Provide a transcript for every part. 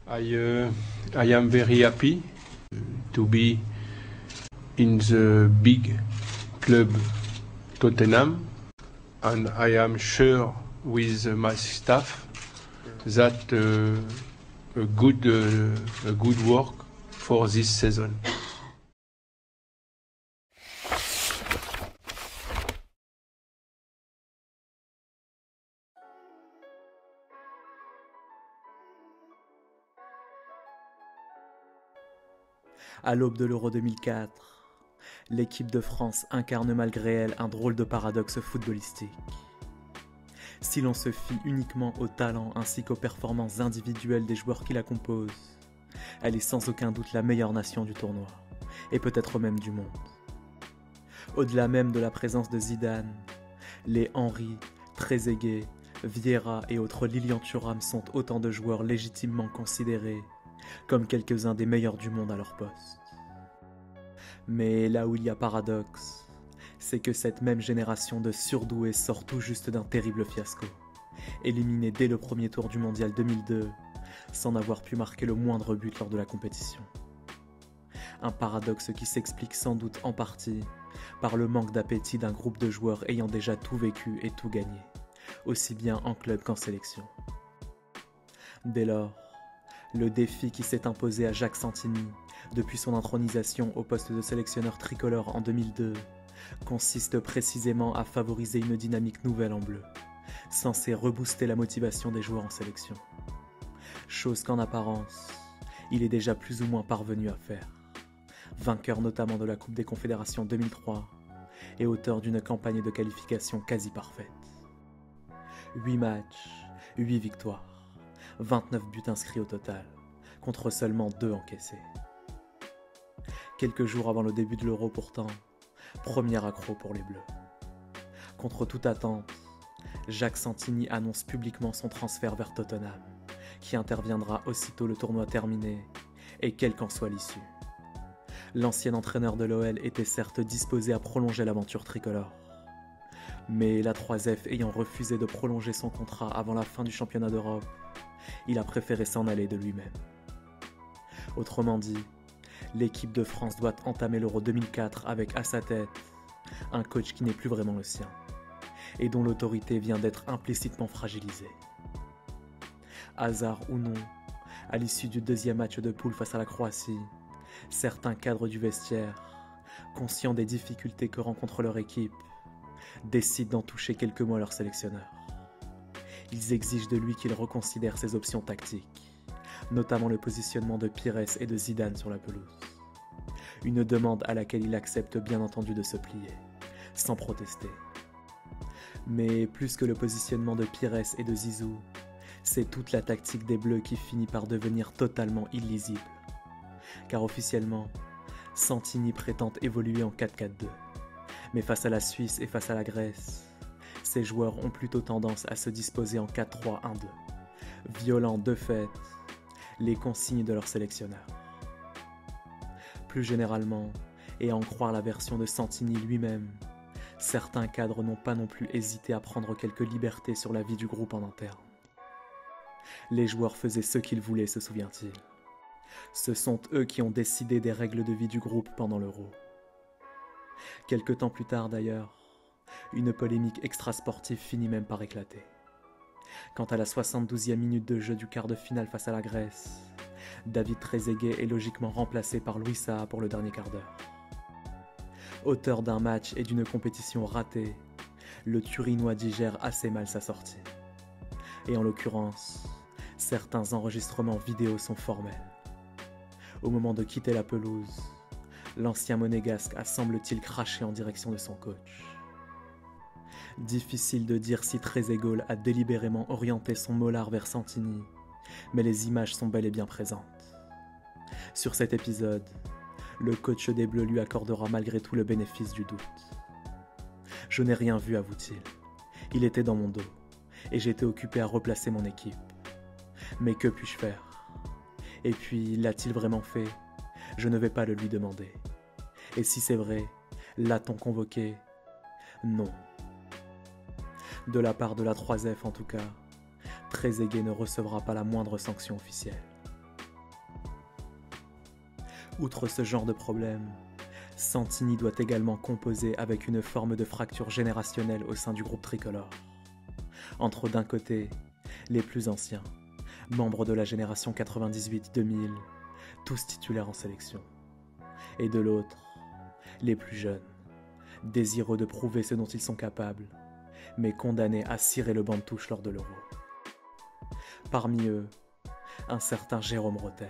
I am very happy to be in the big club Tottenham, and I am sure with my staff that a good work for this season. À l'aube de l'Euro 2004, l'équipe de France incarne malgré elle un drôle de paradoxe footballistique. Si l'on se fie uniquement au talent ainsi qu'aux performances individuelles des joueurs qui la composent, elle est sans aucun doute la meilleure nation du tournoi, et peut-être même du monde. Au-delà même de la présence de Zidane, les Henry, Trezeguet, Vieira et autres Lilian Thuram sont autant de joueurs légitimement considérés comme quelques-uns des meilleurs du monde à leur poste. Mais là où il y a paradoxe, c'est que cette même génération de surdoués sort tout juste d'un terrible fiasco, éliminé dès le premier tour du Mondial 2002, sans n'avoir pu marquer le moindre but lors de la compétition. Un paradoxe qui s'explique sans doute en partie par le manque d'appétit d'un groupe de joueurs ayant déjà tout vécu et tout gagné, aussi bien en club qu'en sélection. Dès lors, le défi qui s'est imposé à Jacques Santini depuis son intronisation au poste de sélectionneur tricolore en 2002 consiste précisément à favoriser une dynamique nouvelle en bleu, censée rebooster la motivation des joueurs en sélection. Chose qu'en apparence, il est déjà plus ou moins parvenu à faire, vainqueur notamment de la Coupe des Confédérations 2003 et auteur d'une campagne de qualification quasi parfaite. 8 matchs, 8 victoires. 29 buts inscrits au total, contre seulement 2 encaissés. Quelques jours avant le début de l'Euro pourtant, premier accroc pour les Bleus. Contre toute attente, Jacques Santini annonce publiquement son transfert vers Tottenham, qui interviendra aussitôt le tournoi terminé, et quelle qu'en soit l'issue. L'ancien entraîneur de l'OL était certes disposé à prolonger l'aventure tricolore, mais la 3F ayant refusé de prolonger son contrat avant la fin du championnat d'Europe, il a préféré s'en aller de lui-même. Autrement dit, l'équipe de France doit entamer l'Euro 2004 avec à sa tête un coach qui n'est plus vraiment le sien et dont l'autorité vient d'être implicitement fragilisée. Hasard ou non, à l'issue du deuxième match de poule face à la Croatie, certains cadres du vestiaire, conscients des difficultés que rencontre leur équipe, décident d'en toucher quelques mots à leur sélectionneur. Ils exigent de lui qu'il reconsidère ses options tactiques, notamment le positionnement de Pires et de Zidane sur la pelouse. Une demande à laquelle il accepte bien entendu de se plier, sans protester. Mais plus que le positionnement de Pires et de Zizou, c'est toute la tactique des Bleus qui finit par devenir totalement illisible. Car officiellement, Santini prétend évoluer en 4-4-2. Mais face à la Suisse et face à la Grèce, ces joueurs ont plutôt tendance à se disposer en 4-3-1-2, violant de fait les consignes de leur sélectionneur. Plus généralement, et à en croire la version de Santini lui-même, certains cadres n'ont pas non plus hésité à prendre quelques libertés sur la vie du groupe en interne. Les joueurs faisaient ce qu'ils voulaient, se souvient-il. Ce sont eux qui ont décidé des règles de vie du groupe pendant l'Euro. Quelque temps plus tard d'ailleurs, une polémique extrasportive finit même par éclater. Quant à la 72e minute de jeu du quart de finale face à la Grèce, David Trezeguet est logiquement remplacé par Louis Saha pour le dernier quart d'heure. Auteur d'un match et d'une compétition ratée, le Turinois digère assez mal sa sortie. Et en l'occurrence, certains enregistrements vidéo sont formels. Au moment de quitter la pelouse, l'ancien monégasque a semble-t-il craché en direction de son coach. Difficile de dire si Trezeguet a délibérément orienté son molar vers Santini, mais les images sont bel et bien présentes. Sur cet épisode, le coach des Bleus lui accordera malgré tout le bénéfice du doute. « Je n'ai rien vu », avoue-t-il. « Il était dans mon dos, et j'étais occupé à replacer mon équipe. Mais que puis-je faire ? Et puis, l'a-t-il vraiment fait ? Je ne vais pas le lui demander. Et si c'est vrai, l'a-t-on convoqué ? Non. » De la part de la 3F en tout cas, Trezeguet ne recevra pas la moindre sanction officielle. Outre ce genre de problème, Santini doit également composer avec une forme de fracture générationnelle au sein du groupe tricolore. Entre d'un côté, les plus anciens, membres de la génération 98-2000, tous titulaires en sélection, et de l'autre, les plus jeunes, désireux de prouver ce dont ils sont capables, mais condamnés à cirer le banc de touche lors de l'Euro. Parmi eux, un certain Jérôme Rotten.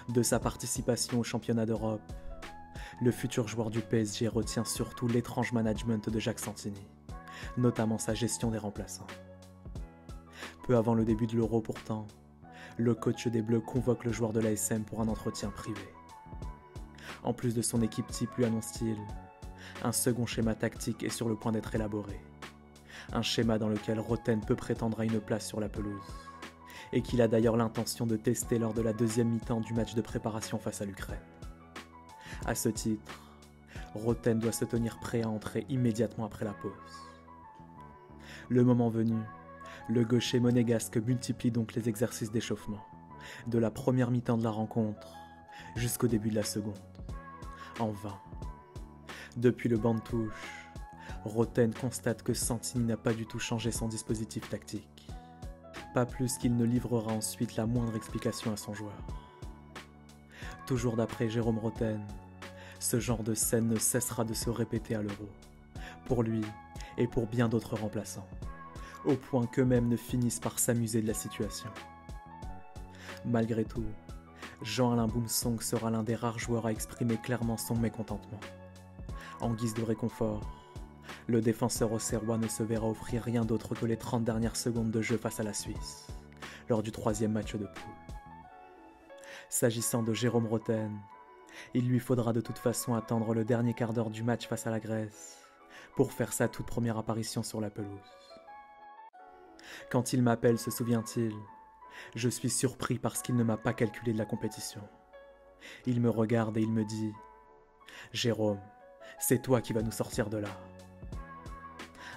De sa participation au championnat d'Europe, le futur joueur du PSG retient surtout l'étrange management de Jacques Santini, notamment sa gestion des remplaçants. Peu avant le début de l'Euro pourtant, le coach des Bleus convoque le joueur de l'ASM pour un entretien privé. En plus de son équipe type, lui annonce-t-il, un second schéma tactique est sur le point d'être élaboré. Un schéma dans lequel Rotten peut prétendre à une place sur la pelouse, et qu'il a d'ailleurs l'intention de tester lors de la deuxième mi-temps du match de préparation face à l'Ukraine. À ce titre, Rotten doit se tenir prêt à entrer immédiatement après la pause. Le moment venu, le gaucher monégasque multiplie donc les exercices d'échauffement, de la première mi-temps de la rencontre jusqu'au début de la seconde. En vain. Depuis le banc de touche, Rotten constate que Santini n'a pas du tout changé son dispositif tactique. Pas plus qu'il ne livrera ensuite la moindre explication à son joueur. Toujours d'après Jérôme Rotten, ce genre de scène ne cessera de se répéter à l'Euro, pour lui et pour bien d'autres remplaçants, au point qu'eux-mêmes ne finissent par s'amuser de la situation. Malgré tout, Jean-Alain Boumsong sera l'un des rares joueurs à exprimer clairement son mécontentement. En guise de réconfort, le défenseur auxerrois ne se verra offrir rien d'autre que les 30 dernières secondes de jeu face à la Suisse, lors du 3e match de poule. S'agissant de Jérôme Rotten, il lui faudra de toute façon attendre le dernier quart d'heure du match face à la Grèce pour faire sa toute première apparition sur la pelouse. Quand il m'appelle, se souvient-il, je suis surpris parce qu'il ne m'a pas calculé de la compétition. Il me regarde et il me dit « Jérôme, c'est toi qui vas nous sortir de là. »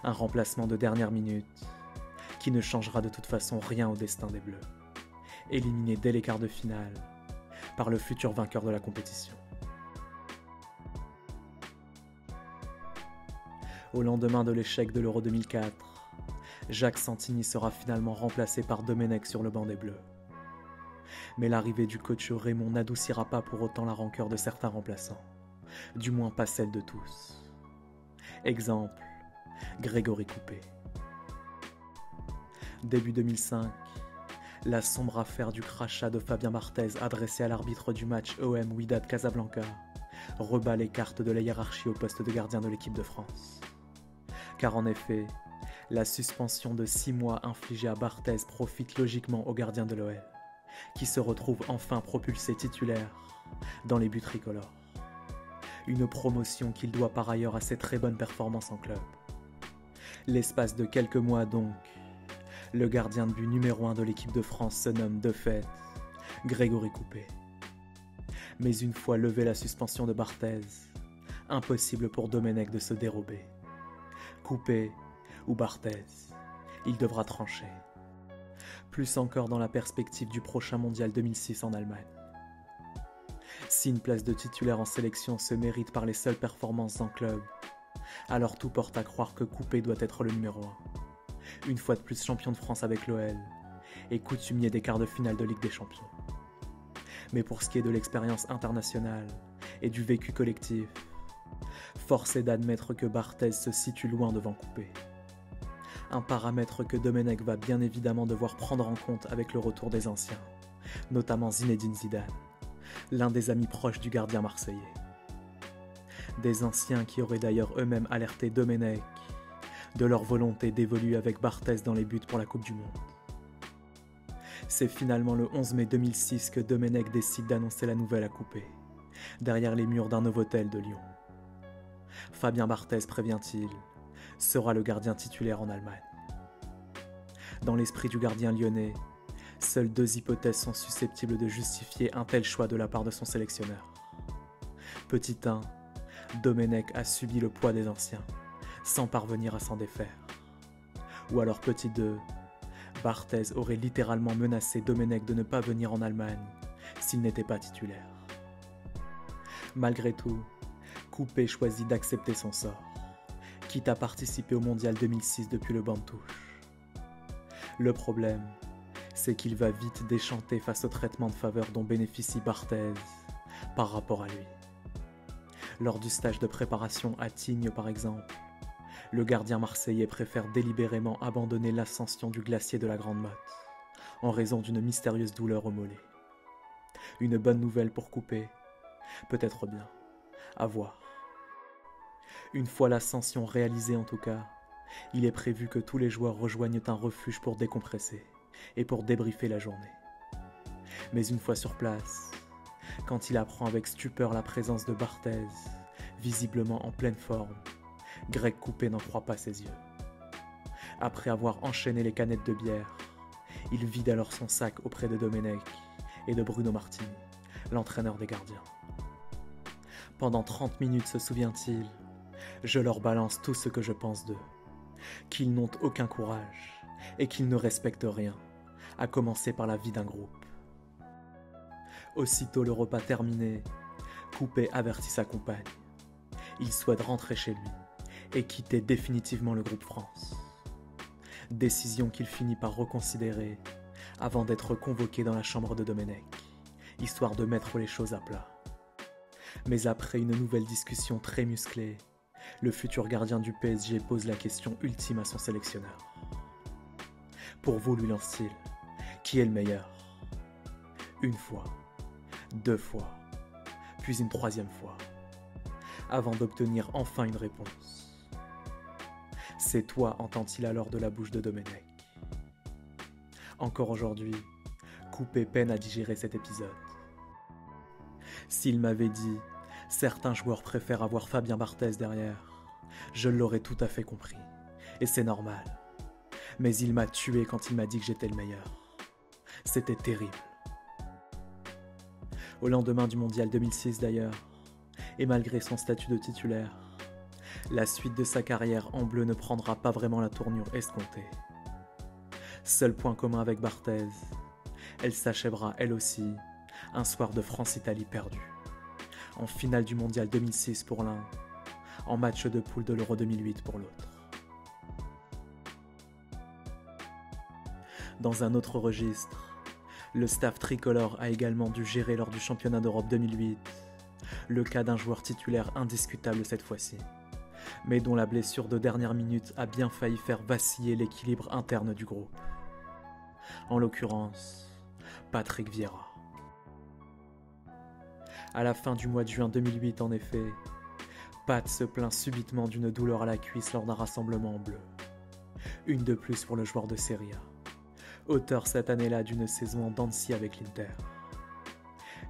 Un remplacement de dernière minute qui ne changera de toute façon rien au destin des Bleus, éliminé dès les quarts de finale par le futur vainqueur de la compétition. Au lendemain de l'échec de l'Euro 2004, Jacques Santini sera finalement remplacé par Domenech sur le banc des Bleus. Mais l'arrivée du coach Raymond n'adoucira pas pour autant la rancœur de certains remplaçants, du moins pas celle de tous. Exemple, Grégory Coupet. Début 2005, la sombre affaire du crachat de Fabien Barthez adressé à l'arbitre du match OM Wydad Casablanca rebat les cartes de la hiérarchie au poste de gardien de l'équipe de France. Car en effet, la suspension de 6 mois infligée à Barthez profite logiquement au gardien de l'OL, qui se retrouve enfin propulsé titulaire dans les buts tricolores. Une promotion qu'il doit par ailleurs à ses très bonnes performances en club. L'espace de quelques mois donc, le gardien de but numéro 1 de l'équipe de France se nomme de fait Grégory Coupet. Mais une fois levée la suspension de Barthez, impossible pour Domenech de se dérober. Coupet ou Barthez, il devra trancher. Plus encore dans la perspective du prochain mondial 2006 en Allemagne. Si une place de titulaire en sélection se mérite par les seules performances en club, alors tout porte à croire que Coupet doit être le numéro 1. Une fois de plus champion de France avec l'OL et coutumier des quarts de finale de Ligue des Champions. Mais pour ce qui est de l'expérience internationale et du vécu collectif, force est d'admettre que Barthez se situe loin devant Coupet. Un paramètre que Domenech va bien évidemment devoir prendre en compte avec le retour des anciens, notamment Zinedine Zidane, l'un des amis proches du gardien marseillais. Des anciens qui auraient d'ailleurs eux-mêmes alerté Domenech de leur volonté d'évoluer avec Barthez dans les buts pour la Coupe du Monde. C'est finalement le 11 mai 2006 que Domenech décide d'annoncer la nouvelle à Coupet, derrière les murs d'un Novotel de Lyon. Fabien Barthez, prévient-il, sera le gardien titulaire en Allemagne. Dans l'esprit du gardien lyonnais, seules 2 hypothèses sont susceptibles de justifier un tel choix de la part de son sélectionneur. Petit 1, Domenech a subi le poids des anciens, sans parvenir à s'en défaire. Ou alors petit 2, Barthez aurait littéralement menacé Domenech de ne pas venir en Allemagne, s'il n'était pas titulaire. Malgré tout, Coupé choisit d'accepter son sort, quitte à participer au Mondial 2006 depuis le banc de touche. Le problème, c'est qu'il va vite déchanter face au traitement de faveur dont bénéficie Barthez par rapport à lui. Lors du stage de préparation à Tignes par exemple, le gardien marseillais préfère délibérément abandonner l'ascension du glacier de la Grande Motte en raison d'une mystérieuse douleur au mollet. Une bonne nouvelle pour Coupé, peut-être bien, à voir. Une fois l'ascension réalisée en tout cas, il est prévu que tous les joueurs rejoignent un refuge pour décompresser et pour débriefer la journée. Mais une fois sur place, quand il apprend avec stupeur la présence de Barthez, visiblement en pleine forme, Greg Coupé n'en croit pas ses yeux. Après avoir enchaîné les canettes de bière, il vide alors son sac auprès de Domenech et de Bruno Martini, l'entraîneur des gardiens. Pendant 30 minutes se souvient-il, je leur balance tout ce que je pense d'eux, qu'ils n'ont aucun courage et qu'ils ne respectent rien, à commencer par la vie d'un groupe. Aussitôt le repas terminé, Coupé avertit sa compagne. Il souhaite rentrer chez lui et quitter définitivement le groupe France. Décision qu'il finit par reconsidérer avant d'être convoqué dans la chambre de Domenech, histoire de mettre les choses à plat. Mais après une nouvelle discussion très musclée, le futur gardien du PSG pose la question ultime à son sélectionneur. Pour vous, lui lance-t-il, qui est le meilleur? Une fois, 2 fois, puis une 3e fois, avant d'obtenir enfin une réponse. C'est toi, entend-il alors de la bouche de Domenech. Encore aujourd'hui, Coupé peine à digérer cet épisode. S'il m'avait dit « certains joueurs préfèrent avoir Fabien Barthez derrière », je l'aurais tout à fait compris, et c'est normal. Mais il m'a tué quand il m'a dit que j'étais le meilleur. C'était terrible. Au lendemain du Mondial 2006 d'ailleurs, et malgré son statut de titulaire, la suite de sa carrière en bleu ne prendra pas vraiment la tournure escomptée. Seul point commun avec Barthez, elle s'achèvera elle aussi un soir de France-Italie perdu, en finale du Mondial 2006 pour l'un, en match de poule de l'Euro 2008 pour l'autre. Dans un autre registre, le staff tricolore a également dû gérer lors du championnat d'Europe 2008 le cas d'un joueur titulaire indiscutable cette fois-ci, mais dont la blessure de dernière minute a bien failli faire vaciller l'équilibre interne du groupe. En l'occurrence, Patrick Vieira. À la fin du mois de juin 2008 en effet, Pat se plaint subitement d'une douleur à la cuisse lors d'un rassemblement en bleu. Une de plus pour le joueur de Serie A, auteur cette année-là d'une saison en dents de scie avec l'Inter.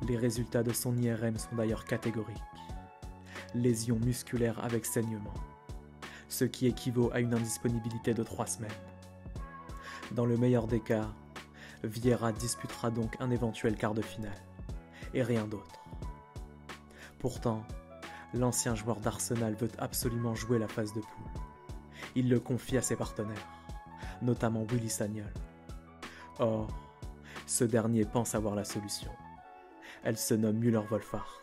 Les résultats de son IRM sont d'ailleurs catégoriques. Lésion musculaire avec saignement, ce qui équivaut à une indisponibilité de 3 semaines. Dans le meilleur des cas, Vieira disputera donc un éventuel quart de finale, et rien d'autre. Pourtant, l'ancien joueur d'Arsenal veut absolument jouer la phase de poule. Il le confie à ses partenaires, notamment Willy Sagnol. Or, ce dernier pense avoir la solution. Elle se nomme Müller-Wohlfahrt,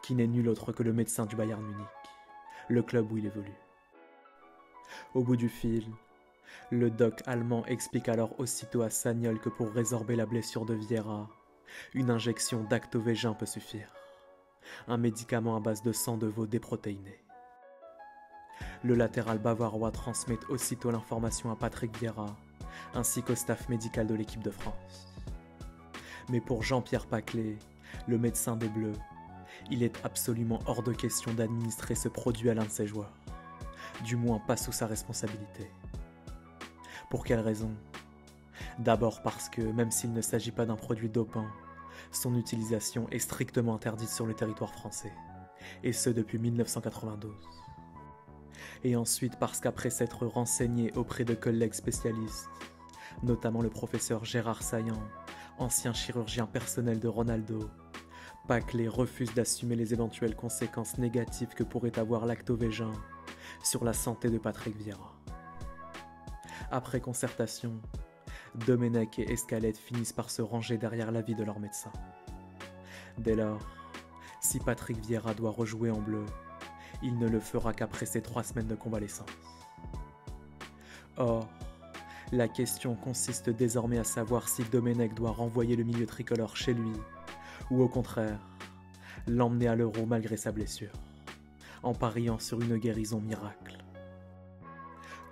qui n'est nul autre que le médecin du Bayern Munich, le club où il évolue. Au bout du fil, le doc allemand explique alors aussitôt à Sagnol que pour résorber la blessure de Vieira, une injection d'actovégin peut suffire, un médicament à base de sang de veau déprotéiné. Le latéral bavarois transmet aussitôt l'information à Patrick Vieira, ainsi qu'au staff médical de l'équipe de France. Mais pour Jean-Pierre Paclet, le médecin des Bleus, il est absolument hors de question d'administrer ce produit à l'un de ses joueurs, du moins pas sous sa responsabilité. Pour quelle raison? D'abord parce que, même s'il ne s'agit pas d'un produit dopant, son utilisation est strictement interdite sur le territoire français, et ce depuis 1992. Et ensuite parce qu'après s'être renseigné auprès de collègues spécialistes, notamment le professeur Gérard Saillant, ancien chirurgien personnel de Ronaldo, Paclet refuse d'assumer les éventuelles conséquences négatives que pourrait avoir l'actovégin sur la santé de Patrick Vieira. Après concertation, Domenech et Escalette finissent par se ranger derrière l'avis de leur médecin. Dès lors, si Patrick Vieira doit rejouer en bleu, il ne le fera qu'après ses 3 semaines de convalescence. Or, la question consiste désormais à savoir si Domenech doit renvoyer le milieu tricolore chez lui, ou au contraire, l'emmener à l'Euro malgré sa blessure, en pariant sur une guérison miracle.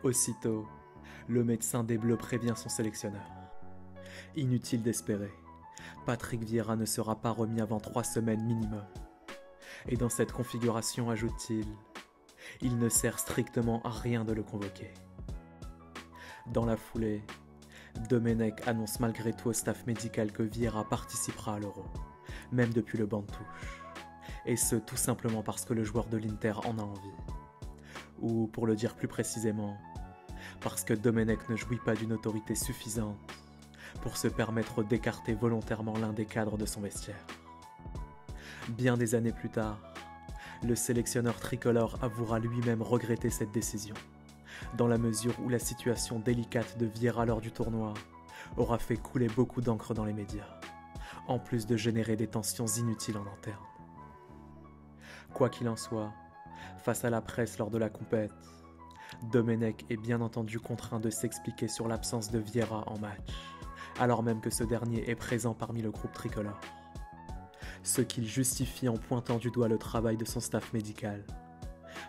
Aussitôt, le médecin des Bleus prévient son sélectionneur. Inutile d'espérer, Patrick Vieira ne sera pas remis avant 3 semaines minimum. Et dans cette configuration, ajoute-t-il, il ne sert strictement à rien de le convoquer. Dans la foulée, Domenech annonce malgré tout au staff médical que Vieira participera à l'Euro, même depuis le banc de touche. Et ce, tout simplement parce que le joueur de l'Inter en a envie. Ou, pour le dire plus précisément, parce que Domenech ne jouit pas d'une autorité suffisante pour se permettre d'écarter volontairement l'un des cadres de son vestiaire. Bien des années plus tard, le sélectionneur tricolore avouera lui-même regretter cette décision, dans la mesure où la situation délicate de Vieira lors du tournoi aura fait couler beaucoup d'encre dans les médias, en plus de générer des tensions inutiles en interne. Quoi qu'il en soit, face à la presse lors de la compète, Domenech est bien entendu contraint de s'expliquer sur l'absence de Vieira en match, alors même que ce dernier est présent parmi le groupe tricolore. Ce qu'il justifie en pointant du doigt le travail de son staff médical,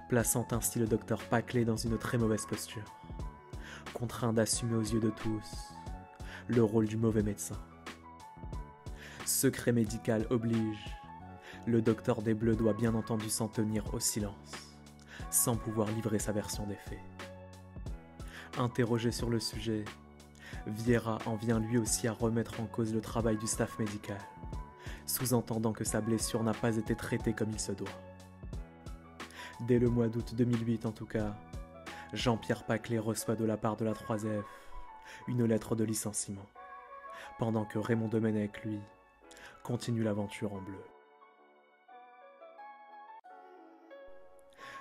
plaçant ainsi le docteur Paclé dans une très mauvaise posture, contraint d'assumer aux yeux de tous le rôle du mauvais médecin. Secret médical oblige, le docteur des Bleus doit bien entendu s'en tenir au silence, sans pouvoir livrer sa version des faits. Interrogé sur le sujet, Vieira en vient lui aussi à remettre en cause le travail du staff médical, sous-entendant que sa blessure n'a pas été traitée comme il se doit. Dès le mois d'août 2008 en tout cas, Jean-Pierre Paclé reçoit de la part de la 3F une lettre de licenciement, pendant que Raymond Domenech, lui, continue l'aventure en bleu.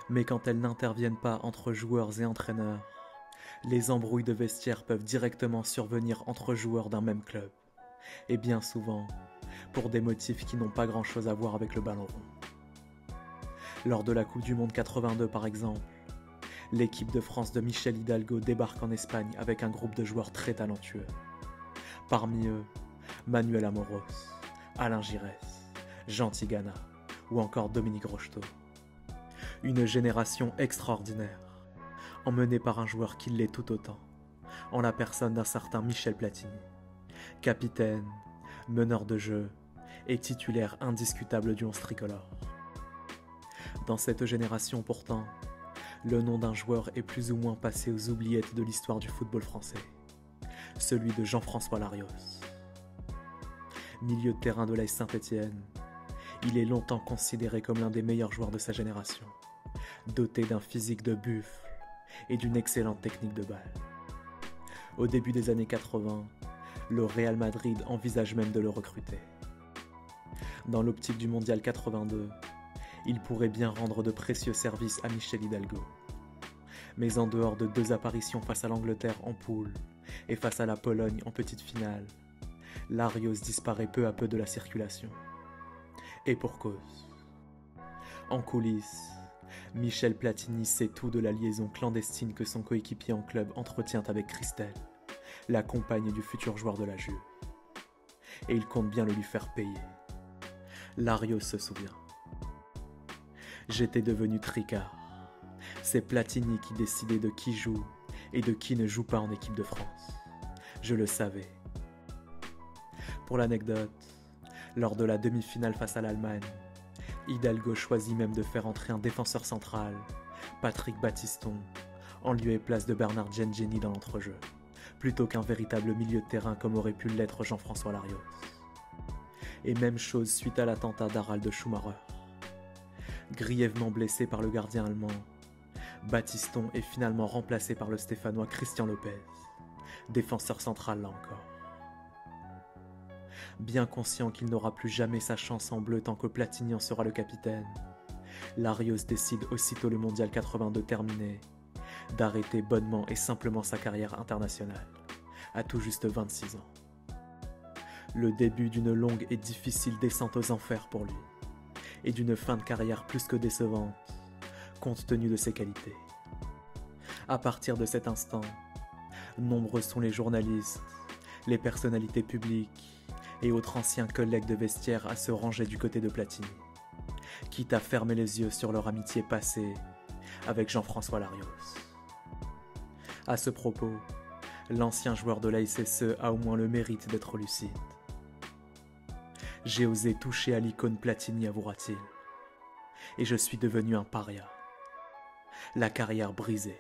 Mais quand elles n'interviennent pas entre joueurs et entraîneurs, les embrouilles de vestiaire peuvent directement survenir entre joueurs d'un même club, et bien souvent, pour des motifs qui n'ont pas grand-chose à voir avec le ballon rond. Lors de la Coupe du Monde 82 par exemple, l'équipe de France de Michel Hidalgo débarque en Espagne avec un groupe de joueurs très talentueux. Parmi eux, Manuel Amoros, Alain Giresse, Jean Tigana ou encore Dominique Rocheteau. Une génération extraordinaire, emmenée par un joueur qui l'est tout autant, en la personne d'un certain Michel Platini, capitaine, meneur de jeu et titulaire indiscutable du 11 tricolore. Dans cette génération pourtant, le nom d'un joueur est plus ou moins passé aux oubliettes de l'histoire du football français, celui de Jean-François Larios. Milieu de terrain de l'AS Saint-Étienne, il est longtemps considéré comme l'un des meilleurs joueurs de sa génération, doté d'un physique de buffle et d'une excellente technique de balle. Au début des années 80, le Real Madrid envisage même de le recruter. Dans l'optique du Mondial 82, il pourrait bien rendre de précieux services à Michel Hidalgo. Mais en dehors de 2 apparitions face à l'Angleterre en poule et face à la Pologne en petite finale, Larios disparaît peu à peu de la circulation. Et pour cause. En coulisses, Michel Platini sait tout de la liaison clandestine que son coéquipier en club entretient avec Christelle, la compagne du futur joueur de la Juve. Et il compte bien le lui faire payer. Larios se souvient. J'étais devenu tricard. C'est Platini qui décidait de qui joue et de qui ne joue pas en équipe de France. Je le savais. Pour l'anecdote, lors de la demi-finale face à l'Allemagne, Hidalgo choisit même de faire entrer un défenseur central, Patrick Battiston, en lieu et place de Bernard Gengeni dans l'entrejeu, plutôt qu'un véritable milieu de terrain comme aurait pu l'être Jean-François Larios. Et même chose suite à l'attentat d'Harald Schumacher. Grièvement blessé par le gardien allemand, Battiston est finalement remplacé par le Stéphanois Christian Lopez, défenseur central là encore. Bien conscient qu'il n'aura plus jamais sa chance en bleu tant que Platini en sera le capitaine, Larios décide aussitôt le Mondial 82 terminé, d'arrêter bonnement et simplement sa carrière internationale, à tout juste 26 ans. Le début d'une longue et difficile descente aux enfers pour lui, et d'une fin de carrière plus que décevante, compte tenu de ses qualités. À partir de cet instant, nombreux sont les journalistes, les personnalités publiques et autres anciens collègues de vestiaire à se ranger du côté de Platini, quitte à fermer les yeux sur leur amitié passée avec Jean-François Larios. À ce propos, l'ancien joueur de la SSE a au moins le mérite d'être lucide. J'ai osé toucher à l'icône Platini, avouera-t-il, et je suis devenu un paria. La carrière brisée.